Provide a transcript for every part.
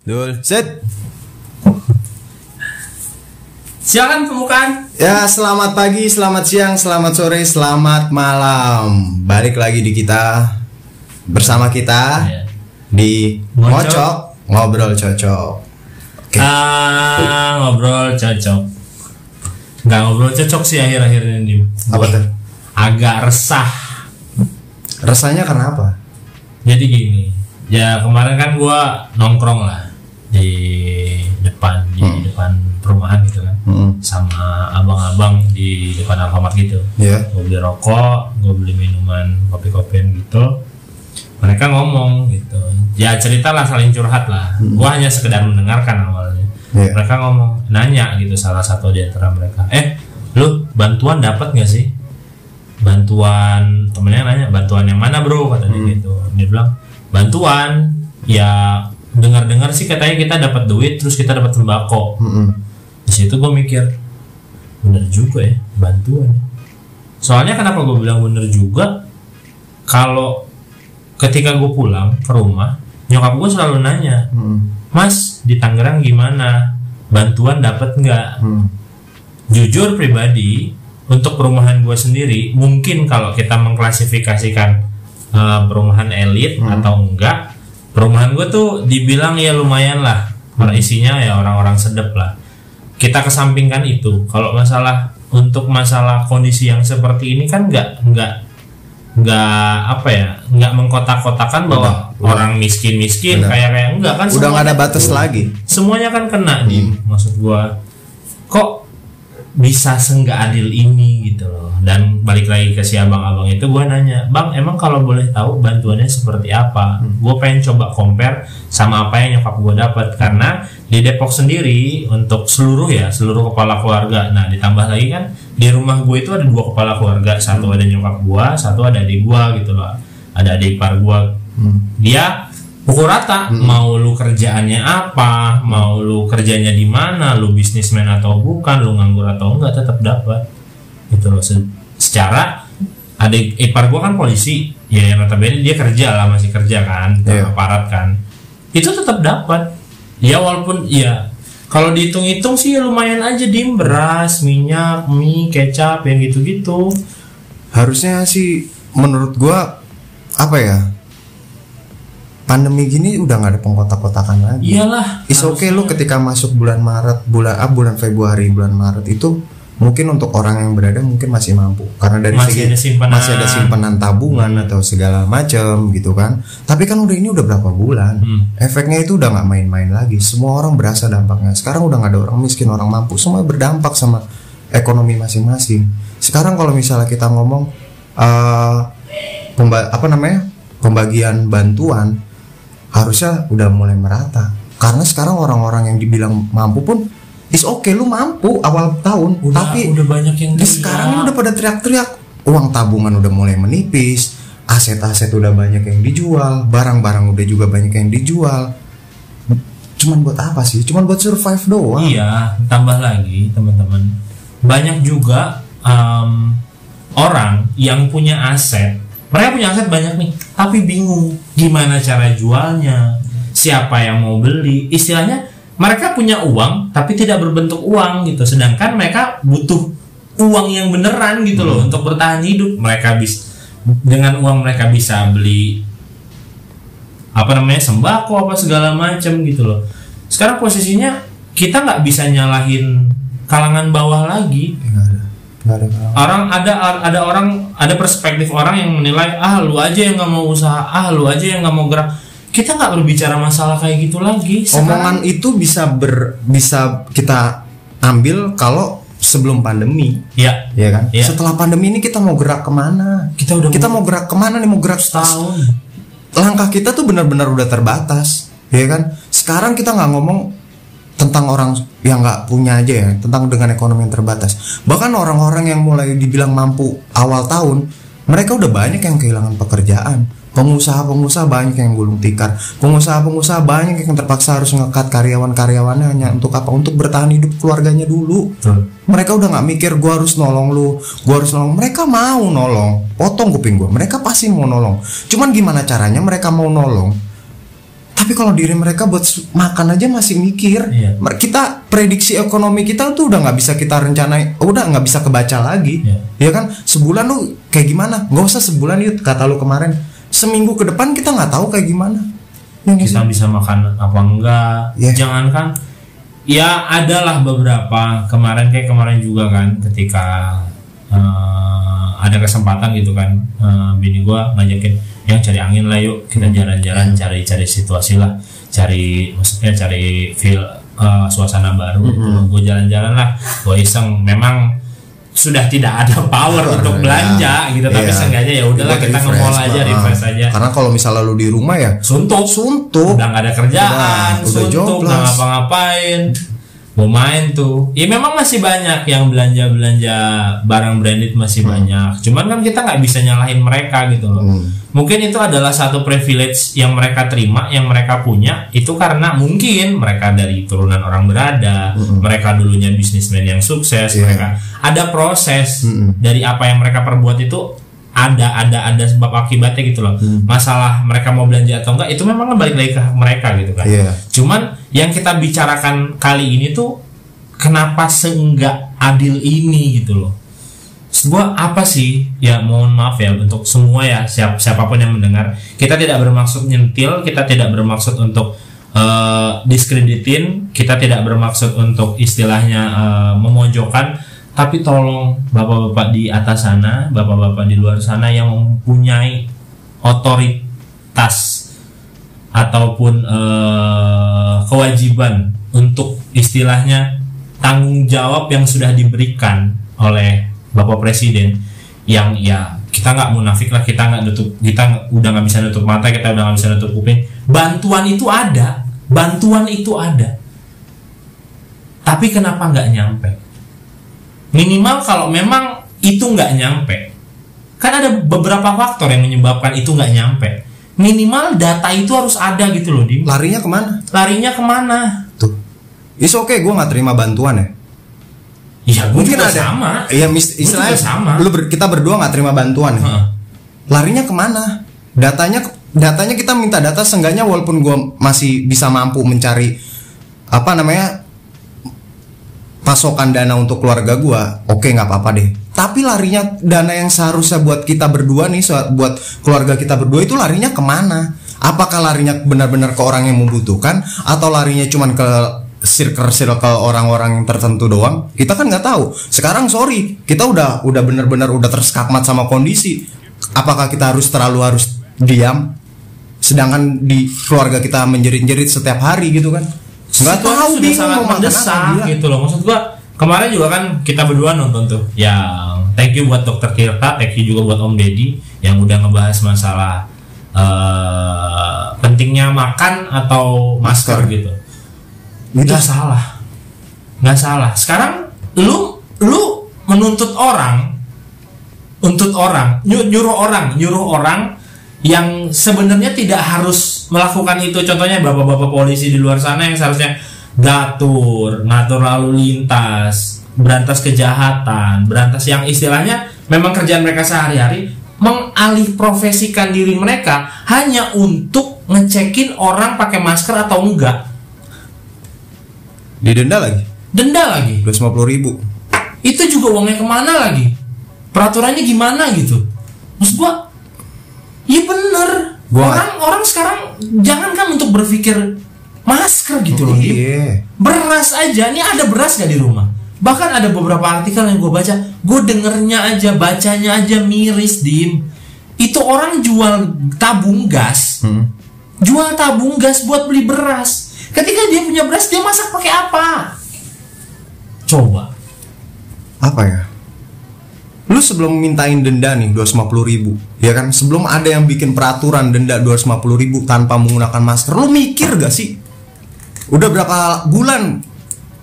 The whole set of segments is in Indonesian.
Dul, set. Silakan pembukaan. Ya, selamat pagi, selamat siang, selamat sore, selamat malam. Balik lagi di kita bersama kita di Ngocok Ngobrol Cocok. Oke. Ngobrol cocok. Nggak ngobrol cocok sih akhir-akhir ini. Apa tuh? Agak resah. Resahnya karena apa? Jadi gini, ya kemarin kan gua nongkrong lah di depan perumahan gitu kan, sama abang-abang di depan Alfamart gitu. Gue beli rokok, gue beli minuman kopi-kopian gitu. Mereka ngomong gitu, ya cerita lah, saling curhat lah. Gue hanya sekedar mendengarkan awalnya. Mereka ngomong, nanya gitu, salah satu di antara mereka, lu bantuan dapat nggak sih? Bantuan, temennya nanya, bantuan yang mana bro, katanya gitu. Dia bilang, bantuan, ya dengar-dengar sih katanya kita dapat duit, terus kita dapat sembako. Di situ gue mikir, bener juga ya, bantuan. Soalnya kenapa gue bilang bener juga? Kalau ketika gue pulang ke rumah, nyokap gue selalu nanya, Mas di Tangerang gimana? Bantuan dapat nggak? Jujur pribadi, untuk perumahan gue sendiri, mungkin kalau kita mengklasifikasikan perumahan elit atau enggak, perumahan gue tuh dibilang ya lumayan lah, isinya ya orang-orang sedep lah. Kita kesampingkan itu. Kalau untuk masalah kondisi yang seperti ini kan nggak mengkotak-kotakan bahwa orang miskin kayak enggak kan. Udah nggak ada batas lagi. Semuanya kan kena nih. Maksud gue, kok bisa senggak adil ini gitu loh. Dan balik lagi ke si abang-abang itu, gue nanya, bang emang kalau boleh tahu bantuannya seperti apa? Gue pengen coba compare sama apa yang nyokap gue dapat, karena di Depok sendiri untuk seluruh kepala keluarga. Nah ditambah lagi kan di rumah gue itu ada 2 kepala keluarga, satu ada nyokap gue, satu ada adik gue gitu loh, ada adik ipar gue. Dia pukul rata, mau lu kerjaannya apa, mau lu kerjanya di mana, lu bisnismen atau bukan, lu nganggur atau enggak, tetap dapat gitu loh. Secara adik ipar gua kan polisi, ya yang notabene dia kerja lah, masih kerja kan, aparat kan, itu tetap dapat. Ya walaupun ya kalau dihitung-hitung sih lumayan aja, dim, beras, minyak, mie, kecap, yang gitu-gitu. Harusnya sih menurut gua apa ya, pandemi gini udah nggak ada pengkotak-kotakan lagi. Iyalah. Is okay lu ketika masuk bulan Februari, bulan Maret itu mungkin untuk orang yang berada mungkin masih mampu karena dari masih ada simpanan tabungan atau segala macam gitu kan. Tapi kan udah berapa bulan, efeknya itu udah nggak main-main lagi. Semua orang berasa dampaknya. Sekarang udah nggak ada orang miskin, orang mampu, semua berdampak sama ekonomi masing-masing. Sekarang kalau misalnya kita ngomong pembagian bantuan, harusnya udah mulai merata. Karena sekarang orang-orang yang dibilang mampu pun is okay, lu mampu awal tahun, tapi udah banyak yang sekarang ini udah pada teriak-teriak, uang tabungan udah mulai menipis, aset-aset udah banyak yang dijual, barang-barang udah juga banyak yang dijual. Cuman buat apa sih? Cuman buat survive doang. Iya, tambah lagi teman-teman, banyak juga orang yang punya aset. Mereka punya aset banyak nih, tapi bingung gimana cara jualnya, siapa yang mau beli. Istilahnya mereka punya uang, tapi tidak berbentuk uang gitu. Sedangkan mereka butuh uang yang beneran gitu loh untuk bertahan hidup. Dengan uang mereka bisa beli sembako apa segala macam gitu loh. Sekarang posisinya kita nggak bisa nyalahin kalangan bawah lagi. Ada perspektif orang yang menilai, lu aja yang nggak mau usaha, lu aja yang nggak mau gerak. Kita nggak berbicara masalah kayak gitu lagi. Omongan itu bisa kita ambil kalau sebelum pandemi, ya kan. Setelah pandemi ini kita mau gerak kemana? Kita mau gerak kemana nih? Mau gerak setahun. Langkah kita tuh benar-benar udah terbatas, ya kan. Sekarang kita nggak ngomong tentang orang yang nggak punya aja ya, tentang dengan ekonomi yang terbatas. Bahkan orang-orang yang mulai dibilang mampu awal tahun, mereka udah banyak yang kehilangan pekerjaan. Pengusaha-pengusaha banyak yang gulung tikar. Pengusaha-pengusaha banyak yang terpaksa harus ngekat karyawan-karyawannya hanya untuk apa? Untuk bertahan hidup keluarganya dulu. Mereka udah nggak mikir gua harus nolong lu, gua harus nolong. Mereka mau nolong. Potong kuping gua. Mereka pasti mau nolong. Cuman gimana caranya mereka mau nolong? Tapi kalau diri mereka buat makan aja masih mikir. Iya. Kita prediksi ekonomi kita tuh udah nggak bisa kita rencanai, udah nggak bisa kebaca lagi. Ya kan, sebulan lu kayak gimana? Nggak usah sebulan yuk, kata lu kemarin. Seminggu ke depan kita nggak tahu kayak gimana. Kita bisa makan apa enggak? Jangankan, ya adalah beberapa kemarin juga kan, ketika ada kesempatan gitu kan, bini gua ngajakin, yang cari angin lah yuk, kita jalan-jalan, cari situasi lah, maksudnya cari feel suasana baru. Gue jalan-jalan lah, gue iseng. Memang sudah tidak ada power untuk belanja gitu, tapi seenggaknya ya udahlah, kita nge-mall aja, refresh aja. Karena kalau misalnya lu di rumah ya suntuk, udah nggak ada kerjaan, suntuk, nggak ngapa-ngapain. Mau main tuh, ya memang masih banyak yang belanja barang branded, masih banyak. Cuman kan kita nggak bisa nyalahin mereka gitu loh. Mungkin itu adalah satu privilege yang mereka terima, yang mereka punya. Itu karena mungkin mereka dari turunan orang berada, mereka dulunya bisnismen yang sukses, mereka ada proses dari apa yang mereka perbuat itu. Ada sebab akibatnya gitu loh. Masalah mereka mau belanja atau enggak, itu memang balik lagi ke mereka gitu kan. Cuman yang kita bicarakan kali ini tuh, kenapa seenggak adil ini gitu loh. Sebuah apa sih, ya mohon maaf ya untuk semua ya, siapapun yang mendengar, kita tidak bermaksud nyentil, kita tidak bermaksud untuk diskreditin, kita tidak bermaksud untuk istilahnya memojokkan. Tapi tolong bapak-bapak di atas sana, bapak-bapak di luar sana yang mempunyai otoritas ataupun kewajiban untuk istilahnya tanggung jawab yang sudah diberikan oleh Bapak Presiden, yang ya kita nggak munafik lah, kita udah nggak bisa nutup mata, kita udah nggak bisa nutup kuping. Bantuan itu ada, tapi kenapa nggak nyampe? Minimal kalau memang itu nggak nyampe, kan ada beberapa faktor yang menyebabkan itu nggak nyampe. Minimal data itu harus ada gitu loh, Dim. Larinya kemana? Tuh, is oke, gue nggak terima bantuan ya. Iya, mungkin ada sama. Iya, istilahnya sama. Kita berdua nggak terima bantuan. Larinya kemana? Datanya kita minta data, seenggaknya walaupun gue masih bisa mampu mencari pasokan dana untuk keluarga gua, oke, nggak apa-apa deh. Tapi larinya dana yang seharusnya buat kita berdua nih, buat keluarga kita berdua, itu larinya kemana? Apakah larinya benar-benar ke orang yang membutuhkan, atau larinya cuman ke circle orang-orang yang tertentu doang? Kita kan nggak tahu. Sekarang sorry, kita udah benar-benar udah terskakmat sama kondisi. Apakah kita harus diam, sedangkan di keluarga kita menjerit-jerit setiap hari gitu kan? Nggak tahu, sudah sangat mendesak gitu loh. Maksud gua, kemarin juga kan kita berdua nonton tuh, yang thank you buat Dokter Tirta, thank you juga buat Om Deddy yang udah ngebahas masalah pentingnya makan atau masker gitu. Nggak salah. Sekarang lu menuntut orang, nyuruh orang yang sebenarnya tidak harus melakukan itu. Contohnya bapak-bapak polisi di luar sana yang seharusnya ngatur lalu lintas, berantas kejahatan, berantas yang istilahnya memang kerjaan mereka sehari-hari, mengalih profesikan diri mereka hanya untuk ngecekin orang pakai masker atau enggak. Didenda lagi 250.000. Itu juga uangnya kemana lagi? Peraturannya gimana gitu? Maksud gua, iya bener. Orang sekarang jangankan untuk berpikir masker gitu loh. Beras aja, ini ada beras gak di rumah? Bahkan ada beberapa artikel yang gue baca, gue bacanya aja miris, Dim. Itu orang jual tabung gas, buat beli beras. Ketika dia punya beras, dia masak pakai apa? Coba. Apa ya? Lu sebelum mintain denda nih 250.000, ya kan? Sebelum ada yang bikin peraturan denda 250.000 tanpa menggunakan masker, lu mikir gak sih? Udah berapa bulan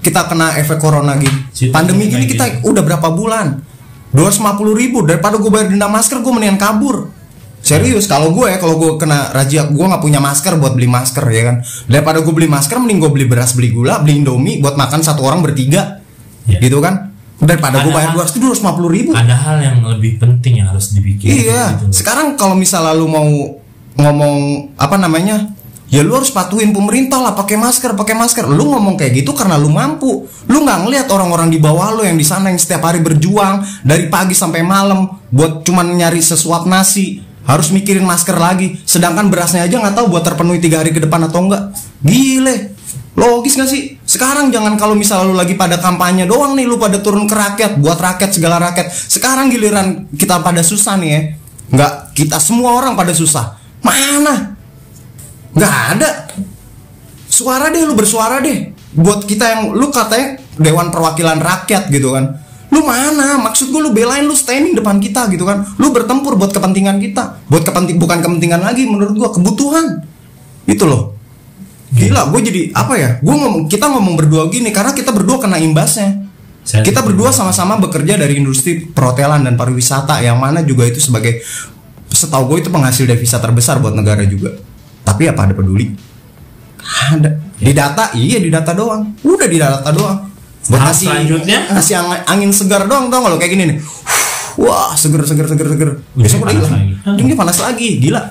kita kena efek corona gini? Pandemi gini kita udah berapa bulan? 250.000, daripada gue bayar denda masker, gue mendingan kabur. Serius, kalau gue kena razia, gue nggak punya masker buat beli masker, ya kan? Daripada gue beli masker, mending gue beli beras, beli gula, beli Indomie buat makan satu orang bertiga, gitu kan? Daripada gue bayar 250.000. Ada hal yang lebih penting yang harus dipikirkan. Iya. Gitu. Sekarang kalau misalnya lu mau ngomong ya lu harus patuhin pemerintah lah, pakai masker. Lu ngomong kayak gitu karena lu mampu. Lu nggak ngelihat orang-orang di bawah lu yang di sana yang setiap hari berjuang dari pagi sampai malam buat cuman nyari sesuap nasi, harus mikirin masker lagi, sedangkan berasnya aja nggak tahu buat terpenuhi 3 hari ke depan atau enggak. Gile, logis gak sih? Sekarang jangan kalau misalnya lu lagi pada kampanye doang nih, lu pada turun ke rakyat, buat rakyat segala rakyat. Sekarang giliran kita pada susah nih ya. Nggak, kita semua orang pada susah. Mana? Nggak ada. Suara deh, lu bersuara deh. Buat kita yang lu katanya Dewan Perwakilan Rakyat gitu kan. Lu mana? Maksud gue lu belain, lu standing depan kita gitu kan. Lu bertempur buat kepentingan kita. Bukan kepentingan lagi menurut gue, kebutuhan. Itu loh. Gila, gue jadi apa ya? Kita ngomong berdua gini karena kita berdua kena imbasnya. Kita berdua sama-sama bekerja dari industri perhotelan dan pariwisata, yang mana juga itu sebagai, setahu gue itu penghasil devisa terbesar buat negara juga. Tapi apa ada peduli? Ada. Di data doang. Udah di data doang. Buat ngasih angin segar doang, tau gak lo kayak gini nih. Wah, seger. Besok udah hilang. Ini panas lagi, gila.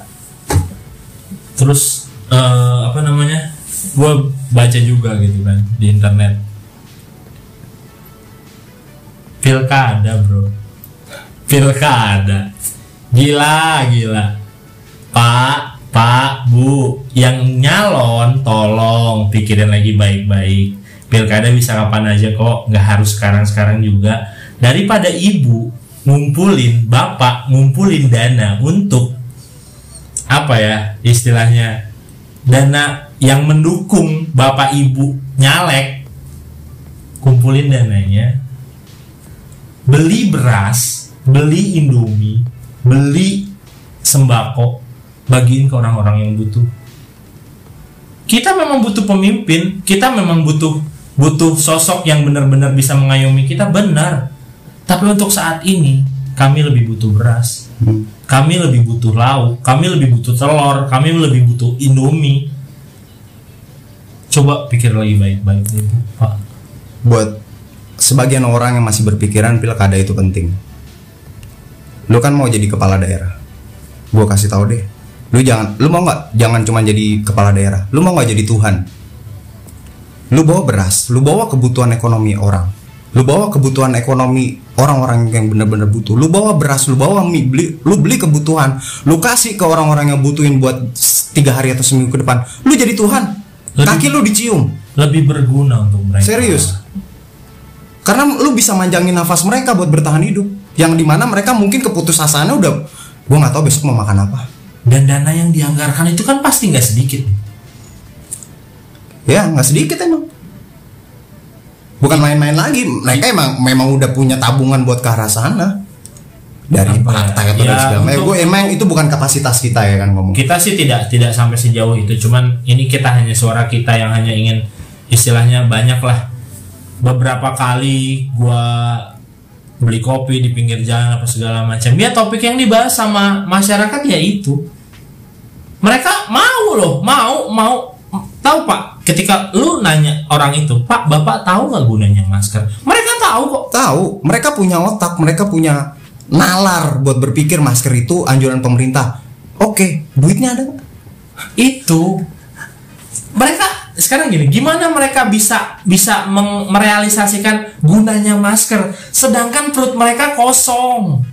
Terus apa namanya, gue baca juga gitu kan di internet, pilkada bro, gila, pak bu yang nyalon tolong pikirin lagi baik-baik, pilkada bisa kapan aja kok, nggak harus sekarang juga. Daripada ibu ngumpulin, bapak ngumpulin dana untuk apa ya istilahnya, dana yang mendukung bapak ibu nyalek, kumpulin dananya, beli beras, beli indomie, beli sembako, bagiin ke orang-orang yang butuh. Kita memang butuh pemimpin, kita memang butuh sosok yang benar-benar bisa mengayomi kita, benar. Tapi untuk saat ini kami lebih butuh beras, kami lebih butuh lauk, kami lebih butuh telur, kami lebih butuh indomie. Coba pikir lagi baik-baik nih, Pak. Buat sebagian orang yang masih berpikiran pilkada itu penting. Lu kan mau jadi kepala daerah. Gua kasih tahu deh. Lu mau nggak? Jangan cuma jadi kepala daerah. Lu mau nggak jadi Tuhan? Lu bawa beras, lu bawa kebutuhan ekonomi orang. Lu bawa kebutuhan ekonomi orang-orang yang benar-benar butuh. Lu bawa beras, lu bawa mie, lu beli kebutuhan. Lu kasih ke orang-orang yang butuhin buat 3 hari atau seminggu ke depan. Lu jadi Tuhan. Kaki lu dicium. Lebih berguna untuk mereka. Serius. Karena lu bisa manjangin nafas mereka buat bertahan hidup. Yang dimana mereka mungkin keputusasaannya udah, gua nggak tahu besok mau makan apa. Dan dana yang dianggarkan itu kan pasti nggak sedikit. Ya nggak sedikit emang. Bukan main-main lagi. Mereka memang udah punya tabungan buat ke arah sana. Dari partai atau dari segala macam. Emang itu bukan kapasitas kita ya kan ngomong. Kita sih tidak sampai sejauh itu. Cuman ini kita hanya suara kita yang hanya ingin istilahnya banyak lah. Beberapa kali gua beli kopi di pinggir jalan apa segala macam. Ya topik yang dibahas sama masyarakat ya itu. Mereka mau tahu Pak. Ketika lu nanya orang itu, Pak, Bapak tahu nggak gunanya masker? Mereka tahu kok. Tahu. Mereka punya otak. Mereka punya nalar buat berpikir masker itu anjuran pemerintah. Oke, duitnya ada nggak? Itu mereka sekarang gini, gimana mereka bisa merealisasikan gunanya masker sedangkan perut mereka kosong.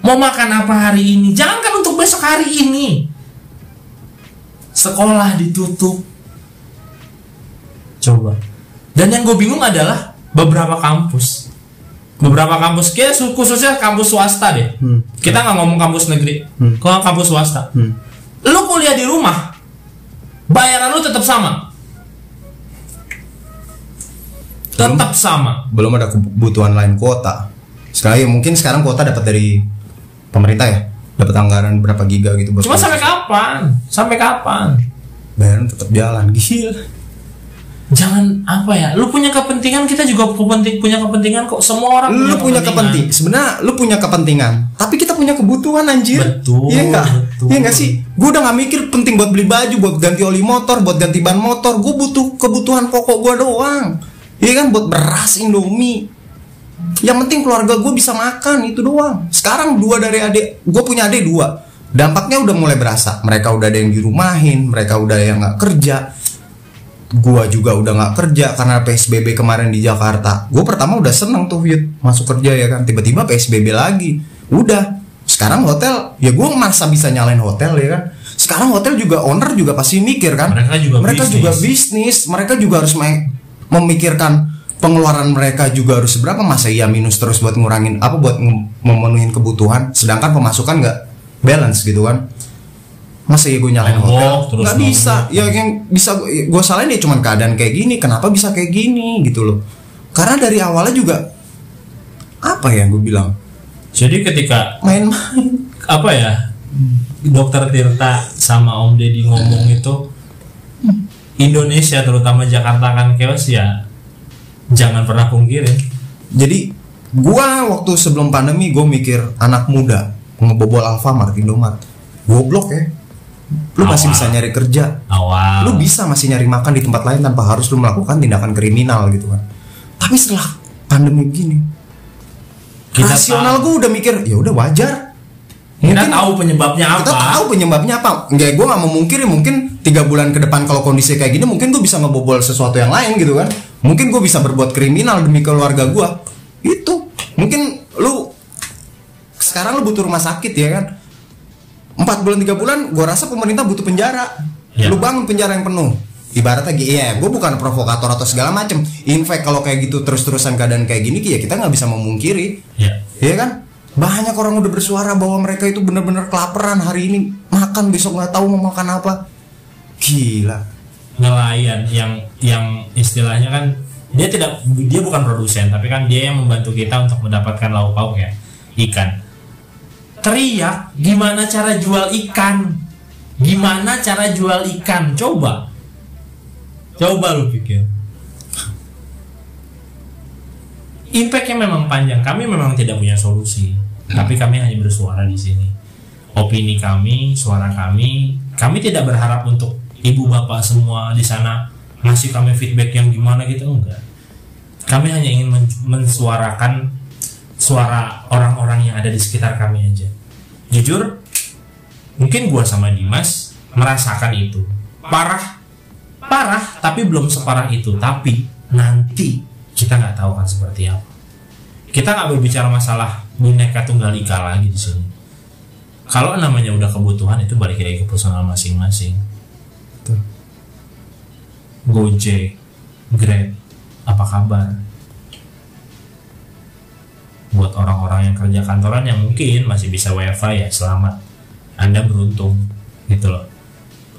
Mau makan apa hari ini? Jangankan untuk besok hari ini. Sekolah ditutup. Coba. Dan yang gue bingung adalah beberapa kampus, khususnya kampus swasta deh. Kita nggak ngomong kampus negeri, kalau kampus swasta. Lu kuliah di rumah, bayaran lu tetap sama. Belum ada kebutuhan lain kuota. Mungkin sekarang kuota dapat dari pemerintah ya, dapat anggaran berapa giga gitu. Cuma sampai kapan? Bayaran tetap jalan, gila. Jangan apa ya, lu punya kepentingan, kita juga punya kepentingan kok. Semua orang punya kepentingan. Sebenarnya lu punya kepentingan, tapi kita punya kebutuhan anjir. Betul. Iya enggak sih? Gue udah nggak mikir penting buat beli baju, buat ganti oli motor, buat ganti ban motor. Gue butuh kebutuhan pokok gue doang. Iya kan, buat beras, indomie. Yang penting keluarga gue bisa makan, itu doang. Sekarang 2 dari adik, gue punya adik 2. dampaknya udah mulai berasa. Mereka udah ada yang dirumahin, mereka udah yang nggak kerja. Gua juga udah nggak kerja karena PSBB kemarin di Jakarta. Gue pertama udah seneng tuh masuk kerja ya kan, tiba-tiba PSBB lagi. Udah, sekarang hotel ya gue masa bisa nyalain hotel ya kan. Sekarang hotel juga owner juga pasti mikir kan. Mereka juga bisnis, mereka juga harus memikirkan pengeluaran mereka juga harus seberapa. Masa iya minus terus buat ngurangin apa, buat memenuhin kebutuhan, sedangkan pemasukan nggak balance gitu kan. Masa ya gue nyalain hotel? Nggak bisa. Ya yang bisa gue salahin ya cuman keadaan kayak gini. Kenapa bisa kayak gini gitu loh? Karena dari awalnya juga apa ya gue bilang. Jadi ketika main-main apa ya, Dokter Tirta sama Om Deddy ngomong itu Indonesia terutama Jakarta kan chaos ya, jangan pernah pungkirin. Jadi gue waktu sebelum pandemi gue mikir anak muda ngebobol Alfamart, Indomart, goblok ya. Lu masih bisa nyari kerja, lu bisa masih nyari makan di tempat lain tanpa harus lu melakukan tindakan kriminal gitu kan. Tapi setelah pandemi gini, rasional gue udah mikir ya udah wajar. Kita tahu penyebabnya apa. Kita tahu penyebabnya apa. Enggak, gue nggak mau mungkiri mungkin 3 bulan ke depan kalau kondisi kayak gini mungkin gue bisa ngebobol sesuatu yang lain gitu kan. Mungkin gue bisa berbuat kriminal demi keluarga gue. Itu mungkin lu sekarang lu butuh rumah sakit ya kan. 4 bulan 3 bulan gue rasa pemerintah butuh penjara ya. Lu bangun penjara yang penuh ibaratnya iya, gue bukan provokator atau segala macem. In fact kalau kayak gitu terus-terusan keadaan kayak gini ya kita nggak bisa memungkiri ya kan. Banyak orang udah bersuara bahwa mereka itu benar-benar kelaparan hari ini, makan besok nggak tahu mau makan apa. Gila. Nelayan yang istilahnya kan dia bukan produsen tapi kan dia yang membantu kita untuk mendapatkan lauk pauk ya, ikan. Teriak, gimana cara jual ikan? Gimana cara jual ikan? Coba lu pikir. Impactnya memang panjang. Kami memang tidak punya solusi, tapi kami hanya bersuara di sini. Opini kami, suara kami. Kami tidak berharap untuk ibu bapak semua di sana ngasih kami feedback yang gimana gitu, enggak. Kami hanya ingin mensuarakan suara orang-orang yang ada di sekitar kami aja. Jujur, mungkin gua sama Dimas merasakan itu parah, tapi belum separah itu. Tapi nanti kita nggak tahu kan seperti apa. Kita nggak berbicara masalah Bhinneka Tunggal Ika lagi di sini. Kalau namanya udah kebutuhan itu balik lagi ke personal masing-masing. Gojek, Grab, apa kabar? Buat orang-orang yang kerja kantoran yang mungkin masih bisa WiFi ya, selamat. Anda beruntung gitu loh.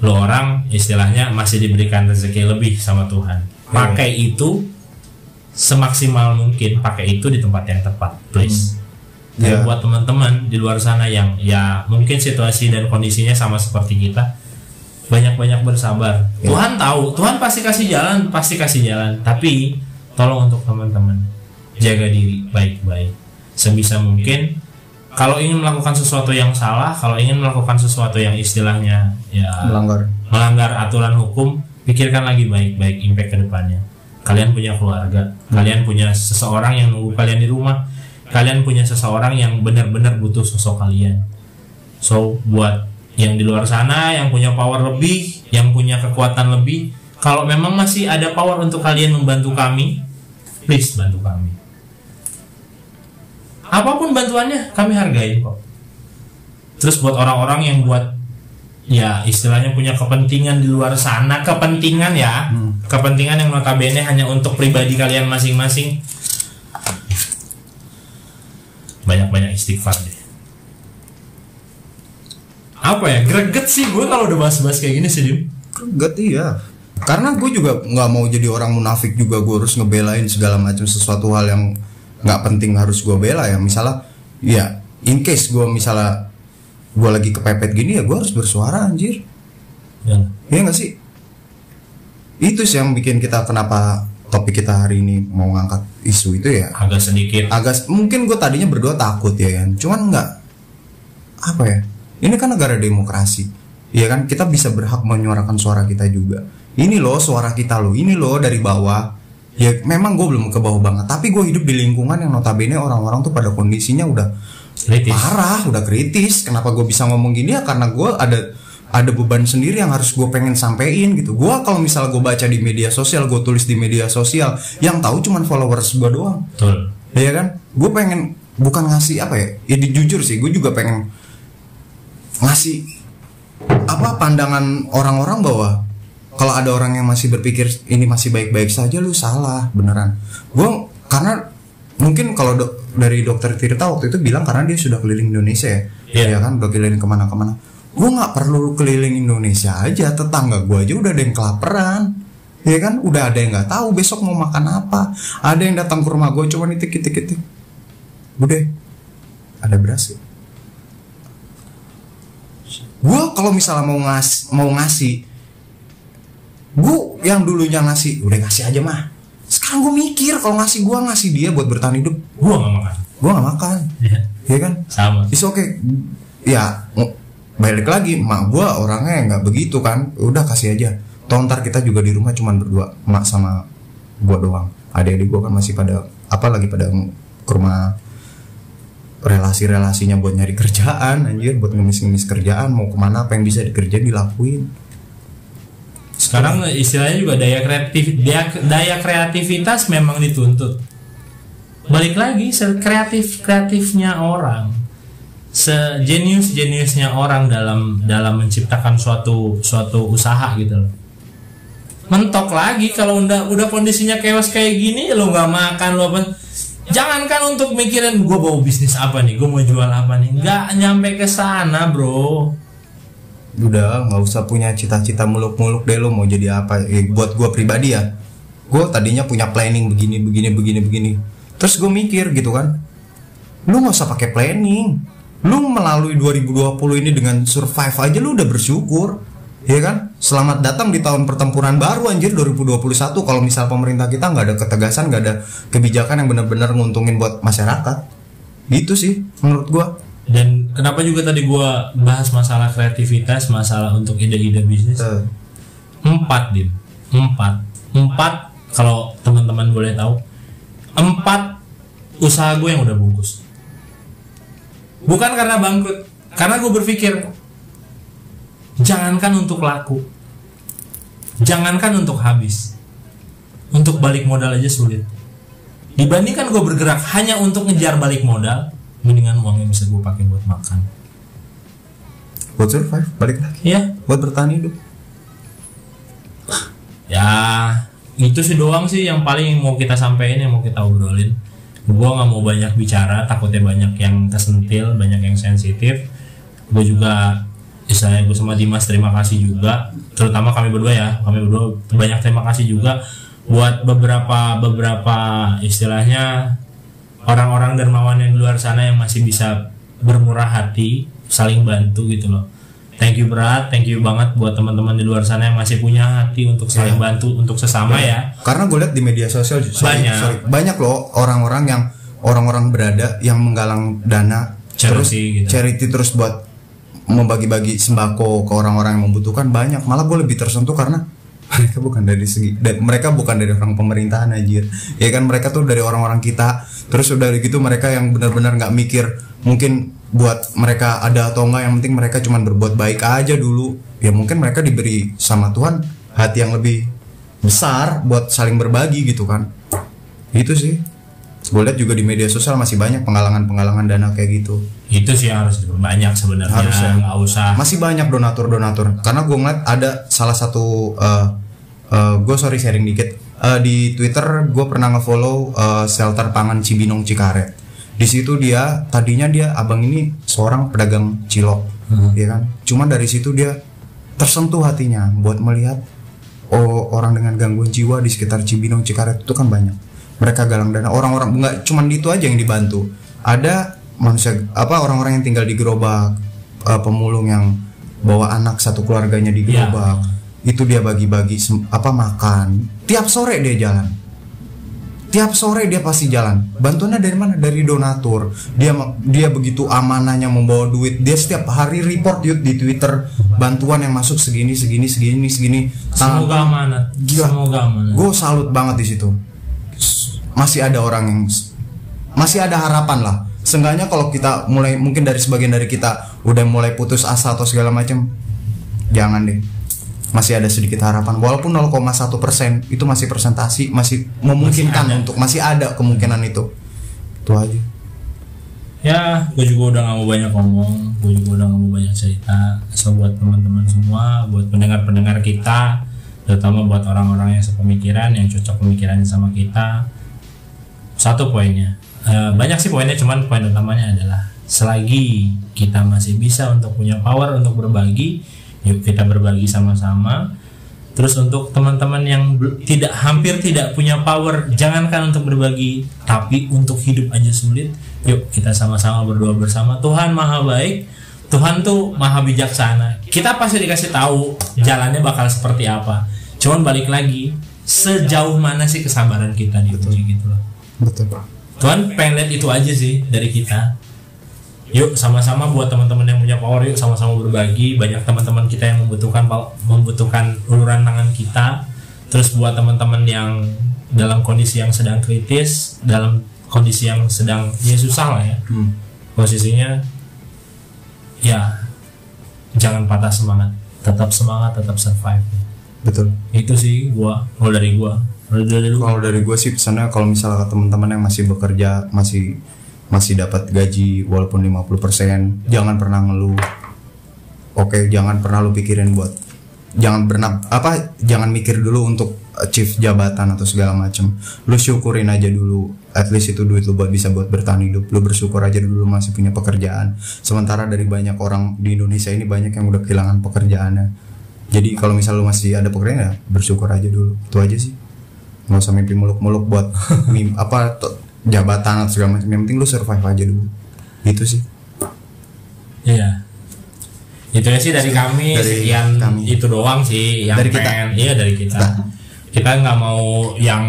Lo orang istilahnya masih diberikan rezeki lebih sama Tuhan. Pakai itu semaksimal mungkin, pakai itu di tempat yang tepat, please. Dan buat teman-teman di luar sana yang ya mungkin situasi dan kondisinya sama seperti kita, banyak-banyak bersabar. Tuhan tahu, Tuhan pasti kasih jalan. Tapi tolong untuk teman-teman jaga diri baik-baik. Sebisa mungkin kalau ingin melakukan sesuatu yang salah, kalau ingin melakukan sesuatu yang istilahnya ya melanggar aturan hukum, pikirkan lagi baik-baik impact ke depannya. Kalian punya keluarga, kalian punya seseorang yang nunggu kalian di rumah, kalian punya seseorang yang benar-benar butuh sosok kalian. So buat yang di luar sana yang punya power lebih, yang punya kekuatan lebih, kalau memang masih ada power untuk kalian membantu kami, please bantu kami. Apapun bantuannya kami hargai kok. Terus buat orang-orang yang buat ya istilahnya punya kepentingan di luar sana, kepentingan yang notabene hanya untuk pribadi kalian masing-masing, banyak-banyak istighfar deh. Apa ya, greget sih gue kalau udah bahas-bahas kayak gini sih, Dim. Greget iya. Karena gue juga nggak mau jadi orang munafik juga, gue harus ngebelain segala macam sesuatu hal yang nggak penting harus gue bela ya. Misalnya ya in case gue misalnya gue lagi kepepet gini ya gue harus bersuara anjir ya nggak sih. Itu sih yang bikin kita kenapa topik kita hari ini mau ngangkat isu itu ya agak mungkin gue tadinya berdua takut ya kan, cuman nggak apa ya, ini kan negara demokrasi ya kan, kita bisa berhak menyuarakan suara kita juga. Ini loh suara kita loh, ini loh dari bawah. Ya memang gue belum ke bawah banget, tapi gue hidup di lingkungan yang notabene orang-orang tuh pada kondisinya udah parah, udah kritis. Kenapa gue bisa ngomong gini ya karena gue ada beban sendiri yang harus gue pengen sampein gitu. Gue kalau misal gue baca di media sosial, gue tulis di media sosial, yang tahu cuman followers gue doang. Betul. Ya kan? Gue pengen bukan ngasih apa ya? Ya jujur sih, gue juga pengen ngasih pandangan orang-orang bahwa kalau ada orang yang masih berpikir ini masih baik-baik saja, lu salah beneran. Gue karena mungkin kalau dari dokter Tirta waktu itu bilang karena dia sudah keliling Indonesia ya kan, udah keliling kemana-kemana. Gue nggak perlu keliling Indonesia aja, tetangga gue aja udah ada yang kelaparan, ya kan, udah ada yang nggak tahu besok mau makan apa. Ada yang datang ke rumah gue cuma itik, bude, ada beras ya? Gue kalau misalnya mau ngasih, gue yang dulunya ngasih, udah ngasih aja mah. Sekarang gue mikir kalau ngasih dia buat bertahan hidup, gue nggak makan, ya kan? Sama. It's okay. Ya, balik lagi, mak gue orangnya nggak begitu kan. Udah kasih aja. Toh ntar kita juga di rumah cuman berdua, mak sama gue doang. Adik-adik gue kan masih pada pada ke rumah relasinya buat nyari kerjaan, anjir, buat ngemis-ngemis kerjaan, mau kemana apa yang bisa dikerjain dilakuin. Sekarang istilahnya juga daya kreativitas memang dituntut. Balik lagi, kreatifnya orang, sejeniusnya orang dalam menciptakan suatu usaha gitu loh. Mentok lagi kalau udah kondisinya chaos kayak gini, lo nggak makan, lo apa? Jangankan untuk mikirin gue mau bisnis apa nih, gue mau jual apa nih, nggak nyampe ke sana, bro. Udah nggak usah punya cita-cita muluk-muluk deh, lo mau jadi apa. Buat gue pribadi ya, gue tadinya punya planning begini. Terus gue mikir gitu kan, lu nggak usah pakai planning, lu melalui 2020 ini dengan survive aja lu udah bersyukur, ya kan? Selamat datang di tahun pertempuran baru anjir, 2021. Kalau misal pemerintah kita nggak ada ketegasan, nggak ada kebijakan yang benar-benar nguntungin buat masyarakat, gitu sih menurut gue. Dan kenapa juga tadi gue bahas masalah kreativitas, masalah untuk ide-ide bisnis. 4 kalau teman-teman boleh tahu, 4 usaha gue yang udah bungkus. Bukan karena bangkrut, karena gue berpikir jangankan untuk laku, jangankan untuk habis, untuk balik modal aja sulit. Dibandingkan gue bergerak hanya untuk ngejar balik modal, mendingan uangnya bisa gue pakai buat makan, buat survive, balik lagi ya, buat bertahan hidup. Ya itu sih doang sih yang paling mau kita sampein, yang mau kita obrolin. Gue nggak mau banyak bicara, takutnya banyak yang kesentil, banyak yang sensitif. Gue juga istilahnya, gue sama Dimas terima kasih juga, terutama kami berdua banyak terima kasih juga buat beberapa istilahnya orang-orang dermawan yang di luar sana yang masih bisa bermurah hati, saling bantu gitu loh. Thank you berat, thank you banget buat teman-teman di luar sana yang masih punya hati untuk saling bantu untuk sesama ya. Karena gue lihat di media sosial banyak loh orang-orang berada yang menggalang dana charity terus buat membagi-bagi sembako ke orang-orang yang membutuhkan banyak. Malah gue lebih tersentuh karena mereka bukan dari orang pemerintahan anjir. Ya kan, mereka tuh dari orang-orang kita. Terus udah gitu mereka yang benar-benar nggak mikir mungkin buat mereka ada atau enggak, yang penting mereka cuma berbuat baik aja dulu. Ya mungkin mereka diberi sama Tuhan hati yang lebih besar buat saling berbagi gitu kan. Itu sih. Gue lihat juga di media sosial masih banyak penggalangan dana kayak gitu. Itu sih harus diperbanyak sebenarnya. Harusnya. Nggak usah. Masih banyak donatur. Karena gue ngeliat ada salah satu gue sharing dikit. Di Twitter gue pernah ngefollow shelter pangan Cibinong Cikaret. Di situ tadinya dia abang ini seorang pedagang cilok, ya kan. Cuma dari situ dia tersentuh hatinya buat melihat orang dengan gangguan jiwa di sekitar Cibinong Cikaret itu kan banyak. Mereka galang dana, orang-orang nggak cuma itu aja yang dibantu. Ada manusia orang-orang yang tinggal di gerobak, pemulung yang bawa anak satu keluarganya di gerobak. Itu dia bagi-bagi makan. Tiap sore dia jalan. Tiap sore dia pasti jalan. Bantuannya dari mana? Dari donatur. Dia begitu amanahnya membawa duit. Dia setiap hari report di Twitter bantuan yang masuk segini. Semoga amanat. Gila. Semoga amanat. Gue salut banget di situ. Masih ada harapan lah. Seenggaknya kalau kita mulai, mungkin dari sebagian dari kita udah mulai putus asa atau segala macam, jangan deh. Masih ada sedikit harapan, walaupun 0,1% itu masih presentasi, masih memungkinkan untuk, masih ada kemungkinan itu aja. Ya, gue juga udah gak mau banyak ngomong, gue juga udah gak mau banyak cerita. So buat teman-teman semua, buat pendengar-pendengar kita, terutama buat orang-orang yang sepemikiran, yang cocok pemikirannya sama kita, satu poinnya, banyak sih poinnya, cuman poin utamanya adalah selagi kita masih bisa untuk punya power untuk berbagi, yuk kita berbagi sama-sama. Terus untuk teman-teman yang hampir tidak punya power, jangankan untuk berbagi, tapi untuk hidup aja sulit, yuk kita sama-sama berdoa bersama. Tuhan maha baik, Tuhan tuh maha bijaksana. Kita pasti dikasih tahu jalannya bakal seperti apa. Cuman balik lagi, sejauh mana sih kesabaran kita diuji gitu loh. Betul. Tuhan pengen lihat itu aja sih dari kita. Yuk sama-sama buat teman-teman yang punya power, yuk sama-sama berbagi. Banyak teman-teman kita yang membutuhkan uluran tangan kita. Terus buat teman-teman yang dalam kondisi yang sedang kritis, dalam kondisi yang sedang ya susah lah ya, posisinya, ya jangan patah semangat, tetap semangat, tetap survive. Betul. Itu sih kalau dari gua sih pesannya, kalau misalnya teman-teman yang masih bekerja, masih dapat gaji walaupun 50%, jangan pernah ngeluh. Oke, jangan pernah lu pikirin jangan mikir dulu untuk achieve jabatan atau segala macam. Lu syukurin aja dulu, at least itu duit lu bisa buat bertahan hidup. Lu bersyukur aja dulu masih punya pekerjaan. Sementara dari banyak orang di Indonesia ini, banyak yang udah kehilangan pekerjaannya. Jadi kalau misal lu masih ada pekerjaan, ya bersyukur aja dulu. Itu aja sih. Nggak usah mimpi muluk-muluk buat jabatan atau segala macam. Yang penting lu survive aja dulu. Gitu sih. Iya. Itu sih dari kami, sekian kami. Itu doang sih yang dari pengen, kita. Iya dari kita. Kita nggak mau yang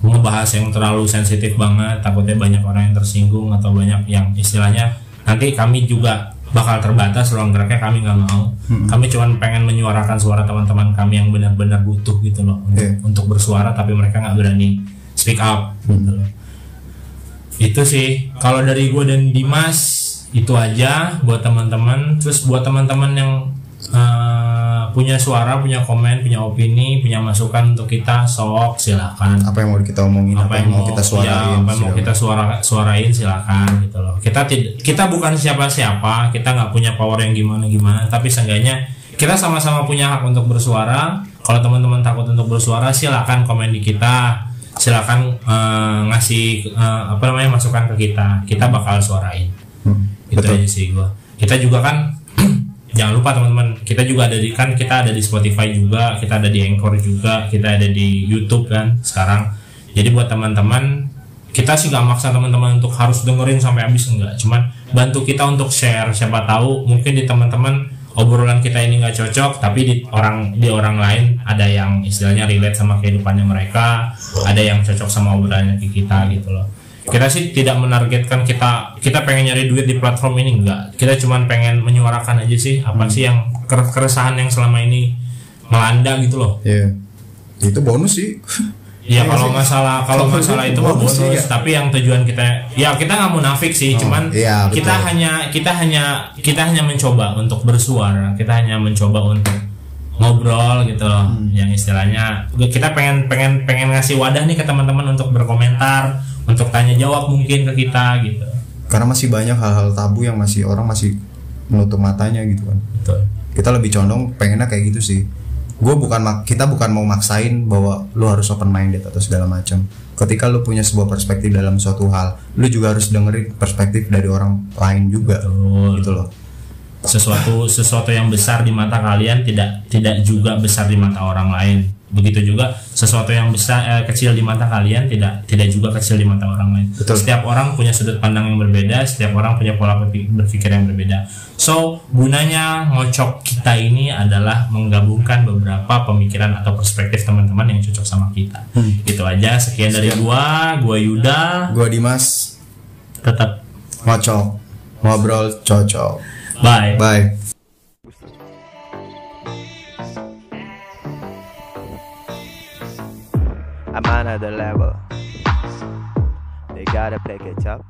ngebahas yang terlalu sensitif banget, takutnya banyak orang yang tersinggung atau banyak yang istilahnya nanti kami juga bakal terbatas ruang geraknya, kami nggak mau. Kami cuma pengen menyuarakan suara teman-teman kami yang benar-benar butuh gitu loh, untuk bersuara, tapi mereka nggak berani speak up gitu loh. Itu sih kalau dari gue dan Dimas, itu aja buat teman-teman. Terus buat teman-teman yang punya suara, punya komen, punya opini, punya masukan untuk kita, sok silakan. Apa yang mau kita omongin, apa yang mau kita suarain, apa yang mau kita suarain silakan gitu loh. Kita bukan siapa-siapa, kita nggak punya power yang gimana-gimana, tapi seenggaknya kita sama-sama punya hak untuk bersuara. Kalau teman-teman takut untuk bersuara, silakan komen di kita, silakan ngasih masukan ke kita bakal suarain. Itu aja sih gua. Kita juga kan jangan lupa teman-teman, kita juga kita ada di Spotify juga, kita ada di Anchor juga, kita ada di YouTube kan sekarang. Jadi buat teman-teman, kita sih gak maksa teman-teman untuk harus dengerin sampai habis, enggak. Cuman bantu kita untuk share, siapa tahu mungkin di teman-teman obrolan kita ini nggak cocok, tapi di orang lain ada yang istilahnya relate sama kehidupannya mereka, ada yang cocok sama obrolannya kita gitu loh. Kita sih tidak menargetkan kita pengen nyari duit di platform ini, enggak. Kita cuma pengen menyuarakan aja sih apa sih yang keresahan yang selama ini melanda gitu loh. Iya. Itu bonus sih. Iya, kalau masalah itu mah bonus, ya. Tapi yang tujuan kita nggak munafik sih, cuman iya, kita hanya mencoba untuk bersuara, kita hanya mencoba untuk ngobrol gitu loh. Yang istilahnya kita pengen ngasih wadah nih ke teman-teman untuk berkomentar, untuk tanya jawab mungkin ke kita gitu. Karena masih banyak hal-hal tabu yang orang masih menutup matanya gitu kan. Betul. Kita lebih condong pengennya kayak gitu sih. Kita bukan mau maksain bahwa lu harus open minded atau segala macam. Ketika lu punya sebuah perspektif dalam suatu hal, lu juga harus dengerin perspektif dari orang lain juga. Betul. Gitu loh. Sesuatu yang besar di mata kalian tidak juga besar di mata orang lain. Begitu juga sesuatu yang kecil di mata kalian tidak juga kecil di mata orang lain. Betul. Setiap orang punya sudut pandang yang berbeda, setiap orang punya pola berpikir yang berbeda. So, gunanya ngocok kita ini adalah menggabungkan beberapa pemikiran atau perspektif teman-teman yang cocok sama kita. Itu aja, sekian dari gua Yuda, gua Dimas. Tetap ngocok, ngobrol cocok. Bye. I'm on another level. They gotta play catch up.